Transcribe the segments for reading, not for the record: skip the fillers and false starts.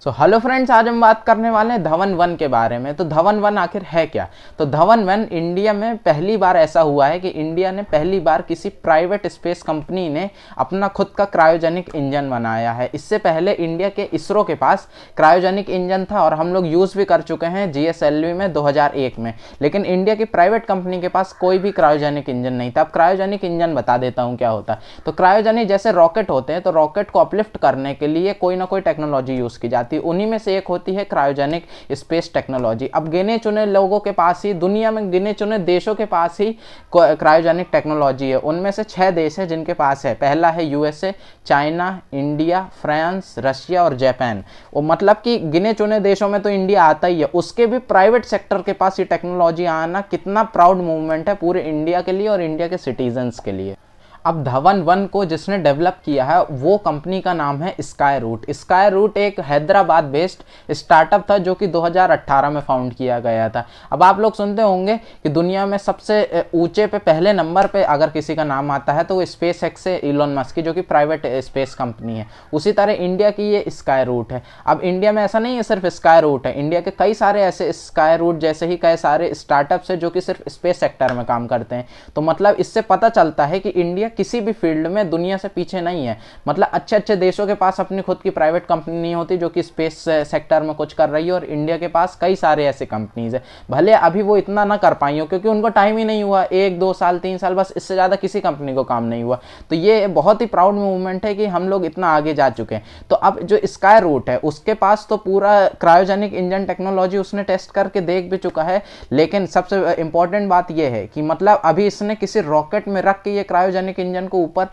So hello friends, आज हम बात करने वाले हैं धवन 1 के बारे में। तो धवन 1 आखिर है क्या? तो धवन 1 इंडिया में पहली बार ऐसा हुआ है कि इंडिया ने पहली बार किसी प्राइवेट स्पेस कंपनी ने अपना खुद का क्रायोजेनिक इंजन बनाया है। इससे पहले इंडिया के इसरो के पास क्रायोजेनिक इंजन था और हम लोग यूज़ भी कर चुके हैं GSLV में 2001 में, लेकिन इंडिया की प्राइवेट कंपनी के पास कोई भी क्रायोजेनिक इंजन नहीं था। अब क्रायोजेनिक इंजन बता देता हूँ क्या होता है। तो क्रायोजेनिक जैसे रॉकेट होते हैं, तो रॉकेट को अपलिफ्ट करने के लिए कोई ना कोई टेक्नोलॉजी यूज़ की जाती है। उन्हीं में से एक होती है क्रायोजेनिक स्पेस टेक्नोलॉजी। अब गिने चुने लोगों के पास ही, दुनिया में गिने चुने देशों के पास ही क्रायोजेनिक टेक्नोलॉजी है। उनमें से 6 देश है जिनके पास है। पहला है USA, China, India, France, Russia और जापान। वो मतलब कि गिने चुने देशों में तो इंडिया आता ही है, उसके भी प्राइवेट सेक्टर के पास ये टेक्नोलॉजी आना कितना प्राउड मूवमेंट है पूरे इंडिया के लिए और इंडिया के सिटीजन्स के लिए। अब धवन 1 को जिसने डेवलप किया है वो कंपनी का नाम है स्काई रूट। स्काई रूट एक हैदराबाद बेस्ड स्टार्टअप था जो कि 2018 में फाउंड किया गया था। अब आप लोग सुनते होंगे कि दुनिया में सबसे ऊंचे पे पहले नंबर पे अगर किसी का नाम आता है तो वो स्पेस एक्स है, इलोन मस्क की, जो कि प्राइवेट स्पेस कंपनी है। उसी तरह इंडिया की ये स्काई रूट है। अब इंडिया में ऐसा नहीं है सिर्फ स्काई रूट है, इंडिया के कई सारे ऐसे स्काई रूट जैसे ही कई सारे स्टार्टअप्स है जो कि सिर्फ स्पेस सेक्टर में काम करते हैं। तो मतलब इससे पता चलता है कि इंडिया किसी भी फील्ड में दुनिया से पीछे नहीं है। मतलब अच्छे अच्छे देशों के पास अपनी खुद की प्राइवेट कंपनी नहीं होती जो कि स्पेस सेक्टर में कुछ कर रही है, और इंडिया के पास कई सारे ऐसे कंपनीज है। भले अभी वो इतना ना कर पाई हो क्योंकि उनको टाइम ही नहीं हुआ, 1-2 साल 3 साल, बस इससे ज़्यादा किसी कंपनी को काम नहीं हुआ। तो ये बहुत ही प्राउड मूवमेंट है कि हम लोग इतना आगे जा चुके हैं। तो अब जो स्काई रूट है उसके पास तो पूरा क्रायोजेनिक इंजन टेक्नोलॉजी उसने टेस्ट करके देख भी चुका है, लेकिन सबसे इंपॉर्टेंट बात यह है कि मतलब अभी इसने किसी रॉकेट में रख के ये क्रायोजेनिक इंजन को ऊपर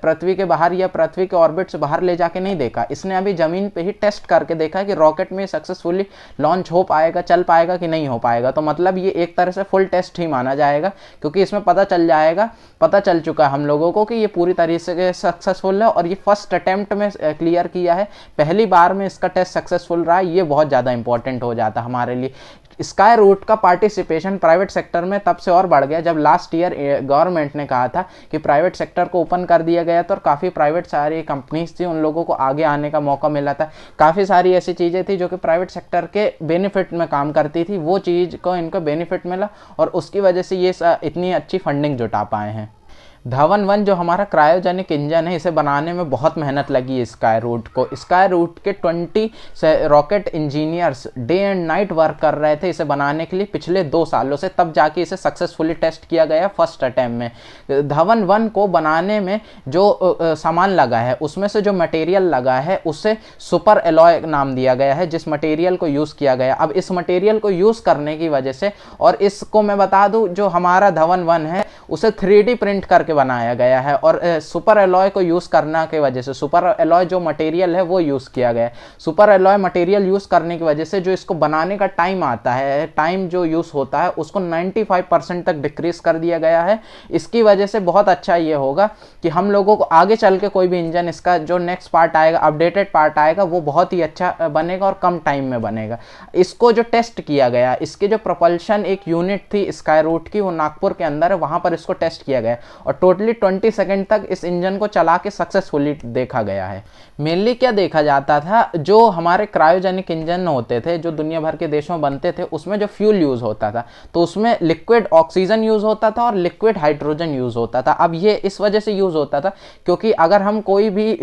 पृथ्वी के बाहर या पृथ्वी के ऑर्बिट से बाहर ले जाके नहीं देखा। इसने अभी जमीन पे ही टेस्ट करके देखा कि रॉकेट में सक्सेसफुली लॉन्च हो पाएगा, चल पाएगा कि नहीं हो पाएगा। तो मतलब ये एक तरह से फुल टेस्ट ही माना जाएगा, क्योंकि इसमें पता चल चुका है हम लोगों को कि ये पूरी तरीके से सक्सेसफुल है और ये फर्स्ट अटेम्प्ट में क्लियर किया है। पहली बार में इसका टेस्ट सक्सेसफुल रहा है। ये बहुत ज़्यादा इंपॉर्टेंट हो जाता है हमारे लिए। स्काई रूट का पार्टिसिपेशन प्राइवेट सेक्टर में तब से और बढ़ गया जब लास्ट ईयर गवर्नमेंट ने कहा था कि प्राइवेट सेक्टर को ओपन कर दिया गया था, और काफ़ी प्राइवेट सारी कंपनीज थी, उन लोगों को आगे आने का मौका मिला था। काफ़ी सारी ऐसी चीज़ें थी जो कि प्राइवेट सेक्टर के बेनिफिट में काम करती थी, वो चीज़ को इनको बेनिफिट मिला और उसकी वजह से ये इतनी अच्छी फंडिंग जुटा पाए हैं। धवन 1 जो हमारा क्रायोजेनिक इंजन है, इसे बनाने में बहुत मेहनत लगी है स्काई रूट को। स्काई रूट के 20 rocket engineers day and night work कर रहे थे इसे बनाने के लिए पिछले 2 सालों से, तब जाके इसे सक्सेसफुली टेस्ट किया गया फर्स्ट अटेम्प्ट में। धवन 1 को बनाने में जो सामान लगा है उसमें से जो मटेरियल लगा है उसे सुपर एलॉय नाम दिया गया है, जिस मटेरियल को यूज़ किया गया। अब इस मटेरियल को यूज़ करने की वजह से, और इसको मैं बता दूं, जो हमारा धवन 1 है उसे 3D प्रिंट करके बनाया गया है, और सुपर एलॉय को यूज़ करने की वजह से, सुपर एलॉय जो मटेरियल है वो यूज़ किया गया है। सुपर एलॉय मटेरियल यूज़ करने की वजह से जो इसको बनाने का टाइम आता है, टाइम जो यूज़ होता है उसको 95% तक डिक्रीज कर दिया गया है। इसकी वजह से बहुत अच्छा ये होगा कि हम लोगों को आगे चल के कोई भी इंजन, इसका जो नेक्स्ट पार्ट आएगा, अपडेटेड पार्ट आएगा, वो बहुत ही अच्छा बनेगा और कम टाइम में बनेगा। इसको जो टेस्ट किया गया, इसके जो प्रोपल्शन एक यूनिट थी स्काई रूट की, वो नागपुर के अंदर है, वहाँ पर इसको टेस्ट किया गया और टोटली 20 सेकंड तक इस इंजन को चला के सक्सेसफुली देखा गया है। मेनली क्या देखा जाता था, जो हमारे क्रायोजेनिक इंजन होते थे जो दुनिया भर के देशों में बनते थे, उसमें जो फ्यूल यूज़ होता था तो उसमें लिक्विड ऑक्सीजन यूज़ होता था और लिक्विड हाइड्रोजन यूज़ होता था। अब ये इस वजह से यूज़ होता था क्योंकि अगर हम कोई भी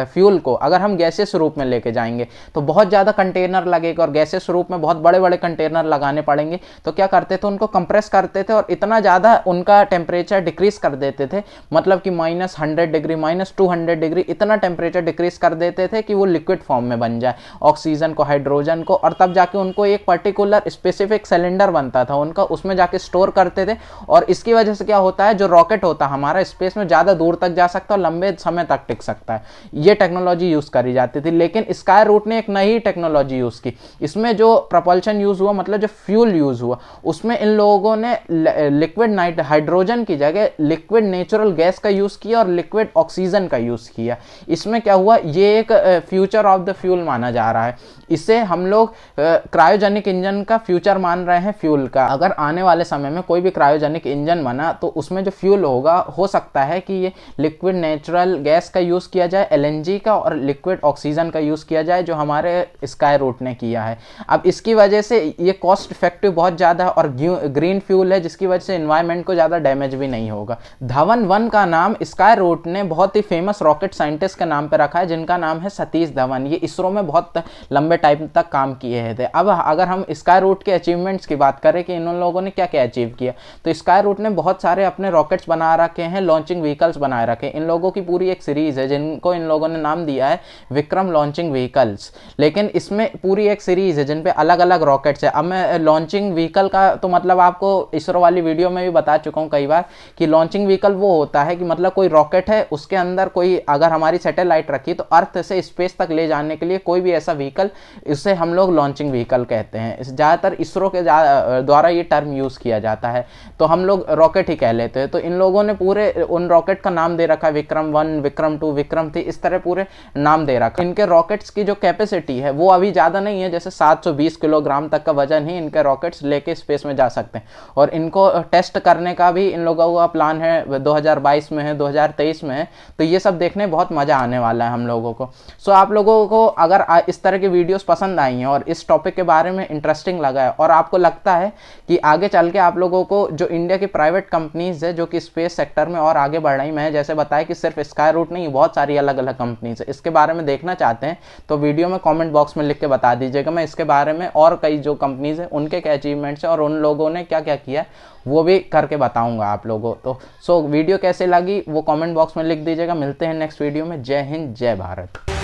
फ्यूल को अगर हम गैसेस रूप में लेके जाएंगे तो बहुत ज़्यादा कंटेनर लगेगा, और गैसेस रूप में बहुत बड़े बड़े कंटेनर लगाने पड़ेंगे। तो क्या करते थे, उनको कंप्रेस करते थे और इतना ज़्यादा उनका टेम्परेचर डिक्रीज कर देते थे, मतलब कि -100 डिग्री, -200 डिग्री, इतना टेम्परेचर डिक्रीज कर देते थे कि वो लिक्विड फॉर्म में बन जाए ऑक्सीजन को, हाइड्रोजन को, और तब जाके उनको एक पर्टिकुलर स्पेसिफिक सिलेंडर बनता था उनका, उसमें जाके स्टोर करते थे। और इसकी वजह से क्या होता है, जो रॉकेट होता है हमारा स्पेस में ज़्यादा दूर तक जा सकता है और लंबे समय तक टिक सकता है। ये टेक्नोलॉजी यूज़ करी जाती थी। लेकिन स्काई रूट ने एक नई टेक्नोलॉजी यूज़ की। इसमें जो प्रपल्शन यूज़ हुआ, मतलब जो फ्यूल यूज़ हुआ, उसमें इन लोगों ने लिक्विड हाइड्रोजन की जगह लिक्विड नेचुरल गैस का यूज़ किया और लिक्विड ऑक्सीजन का यूज़ किया। इसमें क्या हुआ, ये एक फ्यूचर ऑफ द फ्यूल माना जा रहा है। इसे हम लोग क्रायोजेनिक इंजन का फ्यूचर मान रहे हैं फ्यूल का। अगर आने वाले समय में कोई भी क्रायोजेनिक इंजन बना तो उसमें जो फ्यूल होगा, हो सकता है कि ये लिक्विड नेचुरल गैस का यूज़ किया जाए, LNG का, और लिक्विड ऑक्सीजन का यूज़ किया जाए, जो हमारे स्काई रूट ने किया है। अब इसकी वजह से ये कॉस्ट इफेक्टिव बहुत ज़्यादा है और ग्रीन फ्यूल है, जिसकी वजह से इन्वायरमेंट को ज़्यादा डैमेज भी नहीं होगा। धवन 1 का नाम स्काई रूट ने बहुत ही फेमस रॉकेट साइंटिस्ट के नाम पर रखा है, जिनका नाम है सतीश धवन। ये इसरो में बहुत लंबे टाइम तक काम किए थे। अब अगर हम स्काई रूट के अचीवमेंट्स की बात करें कि इन लोगों ने क्या क्या अचीव किया, तो स्काई रूट ने बहुत सारे अपने रॉकेट्स बना रखे हैं, लॉन्चिंग व्हीकल्स बनाए रखे हैं। इन लोगों की पूरी एक सीरीज है जिनको इन लोगों ने नाम दिया है विक्रम लॉन्चिंग व्हीकल्स। लेकिन इसमें पूरी एक सीरीज है जिन पे अलग अलग रॉकेट्स है। अब मैं लॉन्चिंग व्हीकल का तो मतलब आपको इसरो वाली वीडियो में भी बता चुका हूँ कई बार कि लॉन्चिंग व्हीकल वो होता है कि मतलब कोई रॉकेट है, उसके अंदर कोई अगर हमारी सैटेलाइट रखी तो अर्थ से स्पेस तक ले जाने के लिए कोई भी ऐसा व्हीकल, इसे हम लोग लॉन्चिंग व्हीकल कहते हैं। ज़्यादातर इसरो के द्वारा ये टर्म यूज़ किया जाता है, तो हम लोग रॉकेट ही कह लेते हैं। तो इन लोगों ने पूरे उन रॉकेट का नाम दे रखा है विक्रम 1, विक्रम 2, विक्रम 3, इस तरह पूरे नाम दे रखा है। इनके रॉकेट्स की जो कैपेसिटी है वो अभी ज़्यादा नहीं है, जैसे 720 किलोग्राम तक का वजन ही इनके रॉकेट्स लेके स्पेस में जा सकते हैं। और इनको टेस्ट करने का भी इन लोगों का प्लान है, 2022 में है, 2023 में है। तो ये सब देखने बहुत मज़ा आने वाला है हम लोगों को। सो आप लोगों को अगर इस तरह की वीडियोस पसंद आई हैं और इस टॉपिक के बारे में इंटरेस्टिंग लगा है और आपको लगता है कि आगे चल के आप लोगों को जो इंडिया की प्राइवेट कंपनीज है जो कि स्पेस सेक्टर में और आगे बढ़ रही, मैं जैसे बताया कि सिर्फ स्काई रूट नहीं, बहुत सारी अलग अलग कंपनीज है, इसके बारे में देखना चाहते हैं तो वीडियो में कमेंट बॉक्स में लिख के बता दीजिएगा। मैं इसके बारे में और कई जो कंपनीज है उनके क्या अचीवमेंट्स है और उन लोगों ने क्या क्या किया वो भी करके बताऊंगा आप लोगों को। तो वीडियो कैसे लगी वो कमेंट बॉक्स में लिख दीजिएगा। मिलते हैं नेक्स्ट वीडियो में। जय हिंद, जय भारत।